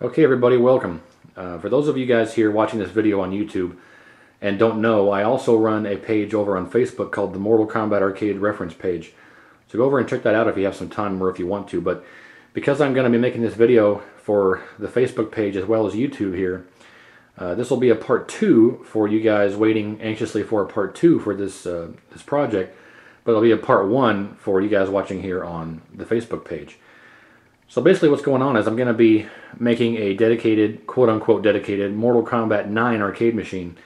Okay everybody, welcome. For those of you guys here watching this video on YouTube and don't know, I also run a page over on Facebook called the Mortal Kombat Arcade Reference Page. So go over and check that out if you have some time or if you want to. But because I'm going to be making this video for the Facebook page as well as YouTube here, this will be a part 2 for you guys waiting anxiously for a part 2 for this project. But it'll be a part 1 for you guys watching here on the Facebook page. So basically what's going on is I'm going to be making a dedicated, quote-unquote dedicated, Mortal Kombat 9 arcade machine.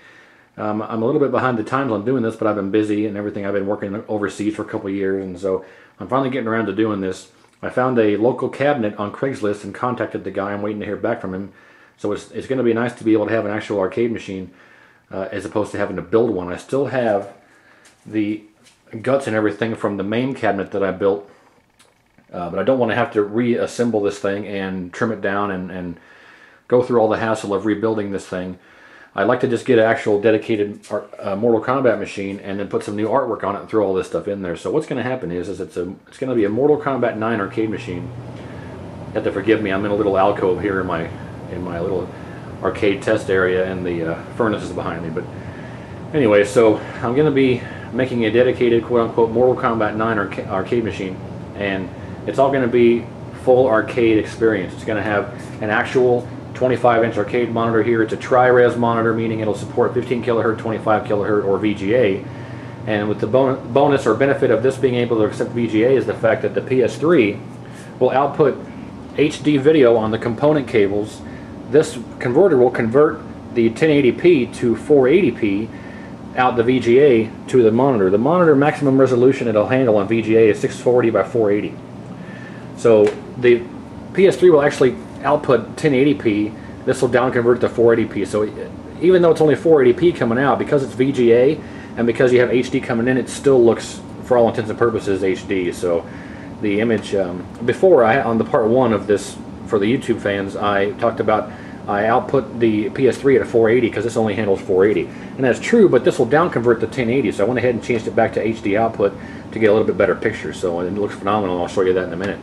I'm a little bit behind the times on doing this, but I've been busy and everything. I've been working overseas for a couple of years, and so I'm finally getting around to doing this. I found a local cabinet on Craigslist and contacted the guy. I'm waiting to hear back from him. So it's going to be nice to be able to have an actual arcade machine as opposed to having to build one. I still have the guts and everything from the main cabinet that I built. But I don't want to have to reassemble this thing and trim it down and go through all the hassle of rebuilding this thing. I'd like to just get an actual dedicated Mortal Kombat machine and then put some new artwork on it and throw all this stuff in there. So what's going to happen is it's going to be a Mortal Kombat 9 arcade machine. You have to forgive me, I'm in a little alcove here in my little arcade test area, and the furnace is behind me. But anyway, so I'm going to be making a dedicated quote-unquote Mortal Kombat 9 arcade machine, and it's all going to be full arcade experience. It's going to have an actual 25-inch arcade monitor here. It's a tri-res monitor, meaning it'll support 15 kilohertz, 25 kilohertz, or VGA. And with the bonus or benefit of this being able to accept VGA is the fact that the PS3 will output HD video on the component cables. This converter will convert the 1080p to 480p out the VGA to the monitor. The monitor maximum resolution it'll handle on VGA is 640 by 480. So the PS3 will actually output 1080p. This will down convert to 480p. So even though it's only 480p coming out, because it's VGA and because you have HD coming in, it still looks, for all intents and purposes, HD. So the image, before on the part 1 of this, for the YouTube fans, I talked about I output the PS3 at a 480 because this only handles 480. And that's true, but this will down convert to 1080. So I went ahead and changed it back to HD output to get a little bit better picture. So it looks phenomenal. I'll show you that in a minute.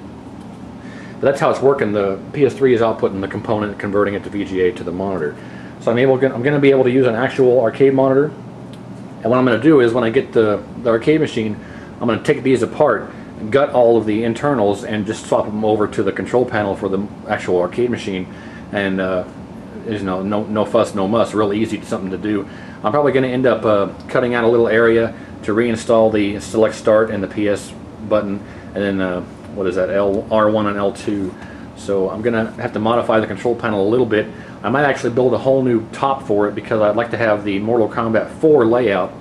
But that's how it's working. The PS3 is outputting the component, converting it to VGA to the monitor. So I'm going to be able to use an actual arcade monitor. And what I'm going to do is when I get the arcade machine, I'm going to take these apart, gut all of the internals, and just swap them over to the control panel for the actual arcade machine. And there's no fuss, no muss. Really easy, something to do. I'm probably going to end up cutting out a little area to reinstall the select start and the PS button, and then what is that, R1 and L2. So I'm going to have to modify the control panel a little bit. I might actually build a whole new top for it because I'd like to have the Mortal Kombat 4 layout.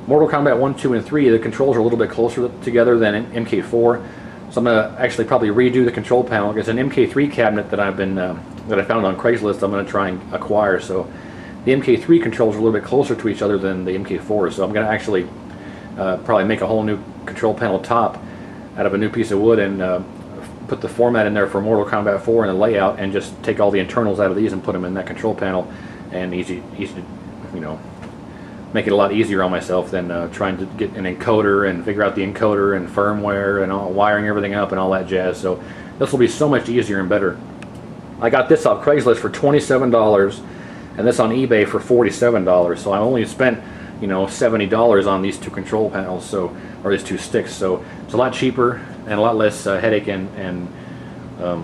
Mortal Kombat 1, 2, and 3, the controls are a little bit closer together than MK4. So I'm going to actually probably redo the control panel. It's an MK3 cabinet that that I found on Craigslist. I'm going to try and acquire. So the MK3 controls are a little bit closer to each other than the MK4. So I'm going to actually probably make a whole new control panel top out of a new piece of wood and put the format in there for Mortal Kombat 4 and the layout, and just take all the internals out of these and put them in that control panel, and easy to, make it a lot easier on myself than trying to get an encoder and figure out the encoder and firmware and wiring everything up and all that jazz. So this will be so much easier and better. I got this off Craigslist for $27 and this on eBay for $47. So I only spent $70 on these two control panels, or these two sticks. So it's a lot cheaper and a lot less headache and a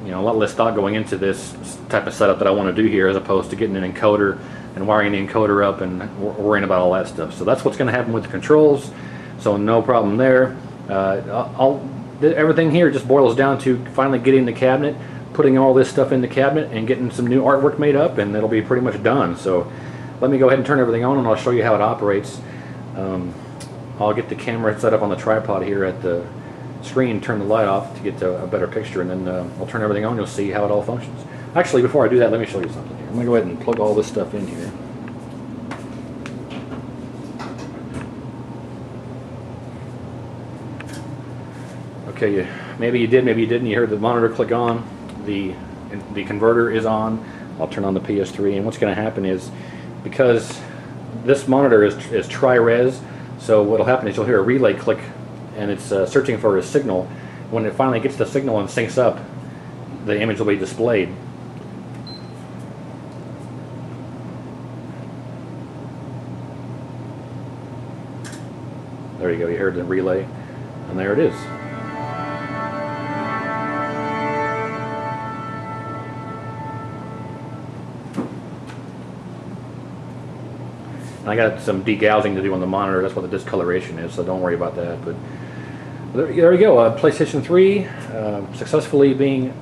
lot less thought going into this type of setup that I want to do here, as opposed to getting an encoder and wiring the encoder up and worrying about all that stuff. So that's what's going to happen with the controls. So no problem there. Everything here just boils down to finally getting the cabinet, putting all this stuff in the cabinet, and getting some new artwork made up, and it'll be pretty much done. So let me go ahead and turn everything on, and I'll show you how it operates. I'll get the camera set up on the tripod here at the screen, turn the light off to get a better picture, and then I'll turn everything on. You'll see how it all functions. Actually, before I do that, let me show you something here. I'm going to go ahead and plug all this stuff in here. Okay, maybe you did, maybe you didn't. You heard the monitor click on. The converter is on. I'll turn on the PS3, and what's going to happen is, because this monitor is tri-res, so what'll happen is you'll hear a relay click, and it's searching for a signal. When it finally gets the signal and syncs up, the image will be displayed. There you go, you heard the relay, and there it is. And I got some degaussing to do on the monitor. That's what the discoloration is, so don't worry about that. But there you go, PlayStation 3 successfully being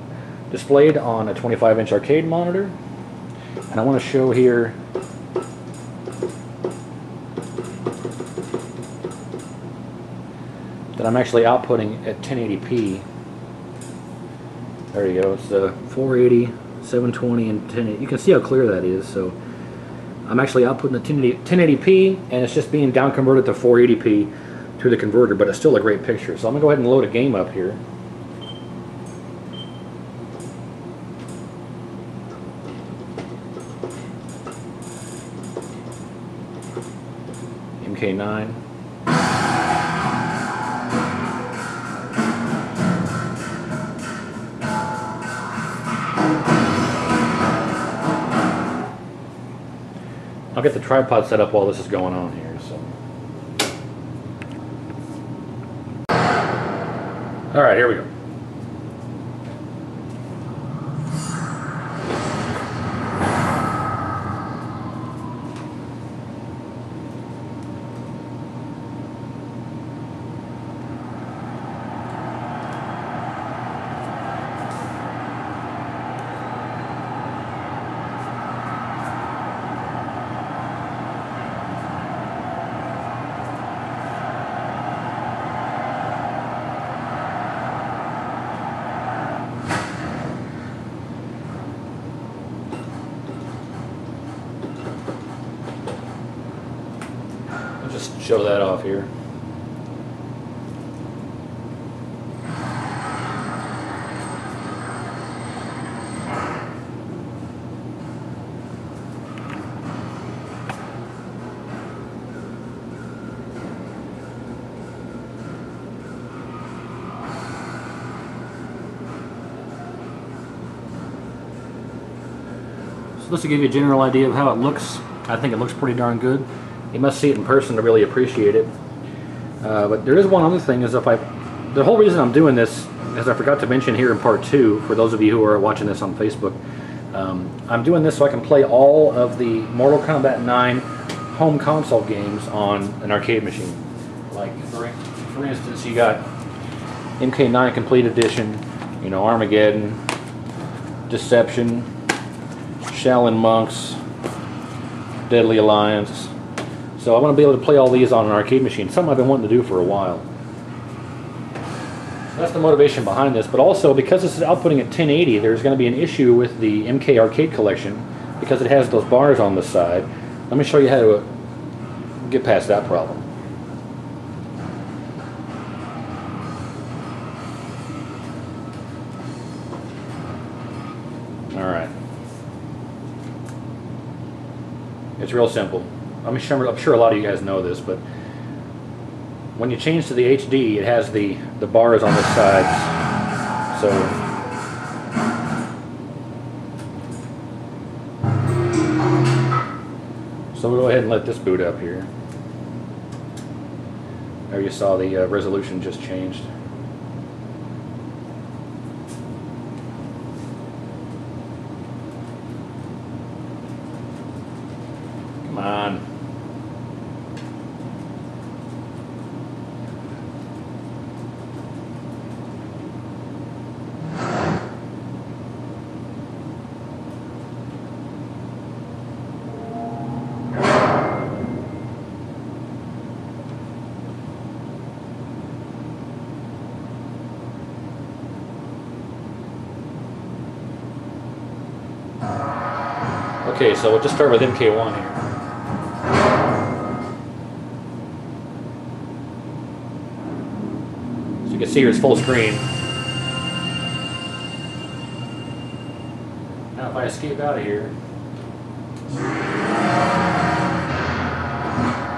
displayed on a 25-inch arcade monitor. And I want to show here that I'm actually outputting at 1080p. There you go, it's 480, 720, and 1080. You can see how clear that is. So I'm actually outputting at 1080p, and it's just being down converted to 480p through the converter, but it's still a great picture. So I'm going to go ahead and load a game up here. MK9. I'll get the tripod set up while this is going on here. All right, here we go. Just show that off here. So this will give you a general idea of how it looks. I think it looks pretty darn good. You must see it in person to really appreciate it. But there is one other thing, is the whole reason I'm doing this, as I forgot to mention here in part 2, for those of you who are watching this on Facebook, I'm doing this so I can play all of the Mortal Kombat 9 home console games on an arcade machine. Like, for instance, you got MK9 Complete Edition, you know, Armageddon, Deception, Shaolin Monks, Deadly Alliance. So I want to be able to play all these on an arcade machine, something I've been wanting to do for a while. So that's the motivation behind this, but also because this is outputting at 1080, there's going to be an issue with the MK Arcade Collection because it has those bars on the side. Let me show you how to get past that problem. Alright. It's real simple. I'm sure a lot of you guys know this, but when you change to the HD, it has the bars on the sides. So we'll go ahead and let this boot up here. There you saw the resolution just changed. Come on. Okay, so we'll just start with MK1 here. So you can see here it's full screen. Now if I escape out of here,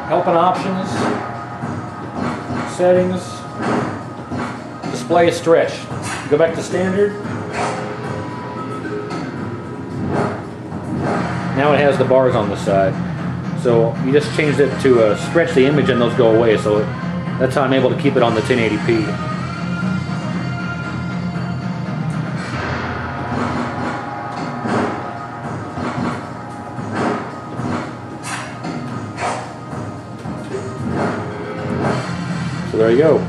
help and options, settings, display stretch. Go back to standard. Now it has the bars on the side. So you just changed it to stretch the image and those go away. So That's how I'm able to keep it on the 1080p. So there you go.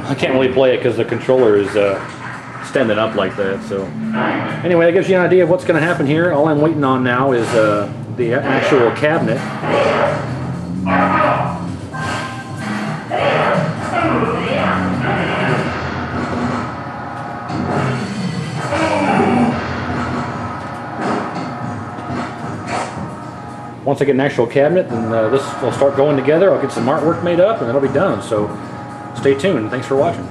I can't really play it because the controller is standing up like that. So anyway, that gives you an idea of what's going to happen here. All I'm waiting on now is the actual cabinet. Once I get an actual cabinet, then this will start going together. I'll get some artwork made up and it'll be done. So stay tuned. Thanks for watching.